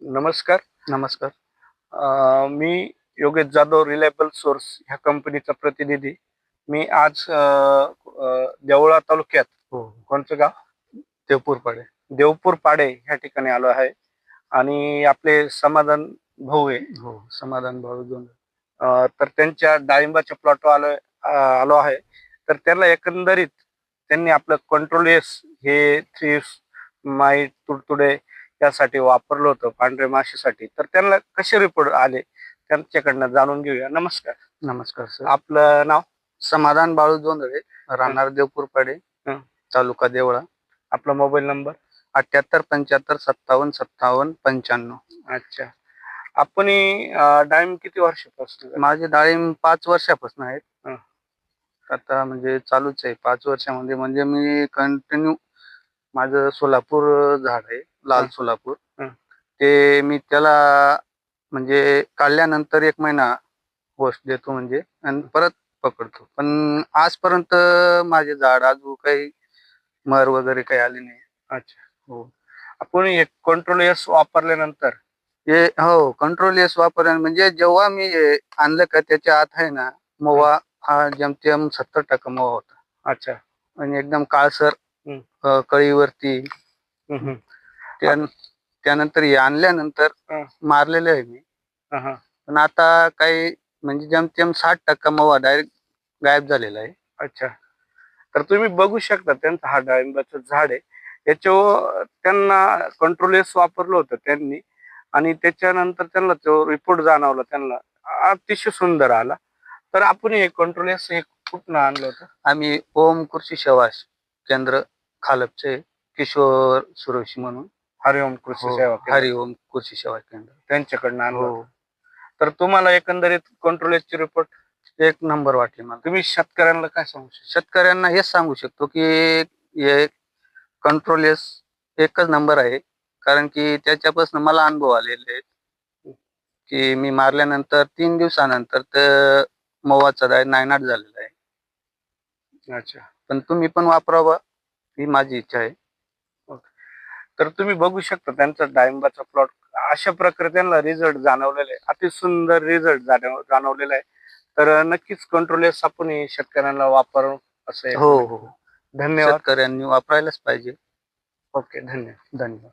नमस्कार. नमस्कार. मी Yogesh Jadhav reliable source ह्या कंपनीचा प्रतिनिधी. मी आज देवळा तालुक्यात हो. कोणचं गाव? देवपूरपाडे. देवपूर पाडे ह्या ठिकाणी आलो आहे आणि आपले समाधान भाऊ आहे. हो, समाधान भाऊ दोन. तर त्यांच्या डाळिंबाच्या प्लॉटवर आलो आहे. तर त्याला एकंदरीत त्यांनी आपलं कंट्रोल एस हे थ्री माईट तुडतुडे यासाठी वापरलं होतं पांढऱ्या माशीसाठी. तर त्यांना कसे रिपोर्ट आले त्यांच्याकडनं जाणून घेऊया. नमस्कार. नमस्कार सर. आपलं नाव? समाधान बाळू जोंधळे, राहणार देवपूरपाडे, हं. तालुका देवळा. आपला मोबाईल नंबर? 78 75 57 57 95. अच्छा. आपण डाळिंब किती वर्षापासून? माझे डाळिंब 5 वर्षापासून आहेत. हं. आता म्हणजे चालूच आहे 5 वर्षामध्ये. म्हणजे मी कंटिन्यू माझं सोलापूर झाड आहे, लाल हं. सोलापूर. हं. ते मी त्याला म्हणजे काढल्यानंतर 1 महिना होस्ट देतो म्हणजे आणि परत पकडतो. पण आजपर्यंत माझे झाड अजून काही मर वगैरे काही आली नाही. अच्छा. हो. आपण एक कंट्रोल एस वापरल्यानंतर हे हो, कंट्रोल एस वापरल्याने म्हणजे जेव्हा मी हे आणलं का त्याच्या आत आहे ना, मवा हा जेमतेम 70% मवा होता अच्छा. आणि एकदम काळसर हं. कळीवरती. हं, हं. त्यानंतर हे आणल्यानंतर हं. मारलेलं आहे मी. हं, हं. पण आता काही म्हणजे जेमतेम 60% मवा डायरेक्ट गायब झालेला आहे. अच्छा. तर तुम्ही बघू शकता त्यांचं हा डाळिंबाचं झाड आहे. याच्यावर त्यांना कंट्रोल एस वापरलं होतं त्यांनी आणि त्याच्यानंतर त्यांना तो रिपोर्ट जाणवला त्यांना. अतिशय सुंदर आला. तर आपण हे कंट्रोल एस हे कुठनं आणलं होतं? आम्ही ओम कृषी सेवा केंद्र खालपचे किशोर सुरेशी म्हणून. हरिओम कृषी हो, सेवा केंद्र हरिओम कृषी सेवा केंद्र. त्यांच्याकडनं आणलं होतं. हो, तर तुम्हाला एकंदरीत कंट्रोल एसचे रिपोर्ट 1 नंबर वाटले मला. तुम्ही शेतकऱ्यांना काय सांगू शकता? शेतकऱ्यांना हेच सांगू शकतो, की हे कंट्रोल एस एकच नंबर आहे. कारण की त्याच्यापासून मला अनुभव आलेले आहेत, की मी मारल्यानंतर 3 दिवसानंतर तर मवाचा नायनाट झालेला आहे. अच्छा. पण तुम्ही पण वापरावं ही माझी इच्छा आहे. तर तुम्ही बघू शकता त्यांचा डाळिंबाचा प्लॉट अशा प्रकारे त्यांना रिझल्ट जाणवलेला आहे. अति सुंदर रिझल्ट जाणवलेला आहे. तर नक्कीच कंट्रोल एस आपण हे शेतकऱ्यांना वापरू असं हो, एकंदरीत. हो. धन्यवाद. शेतकऱ्यांनी वापरायलाच पाहिजे. ओके. धन्यवाद. धन्यवाद.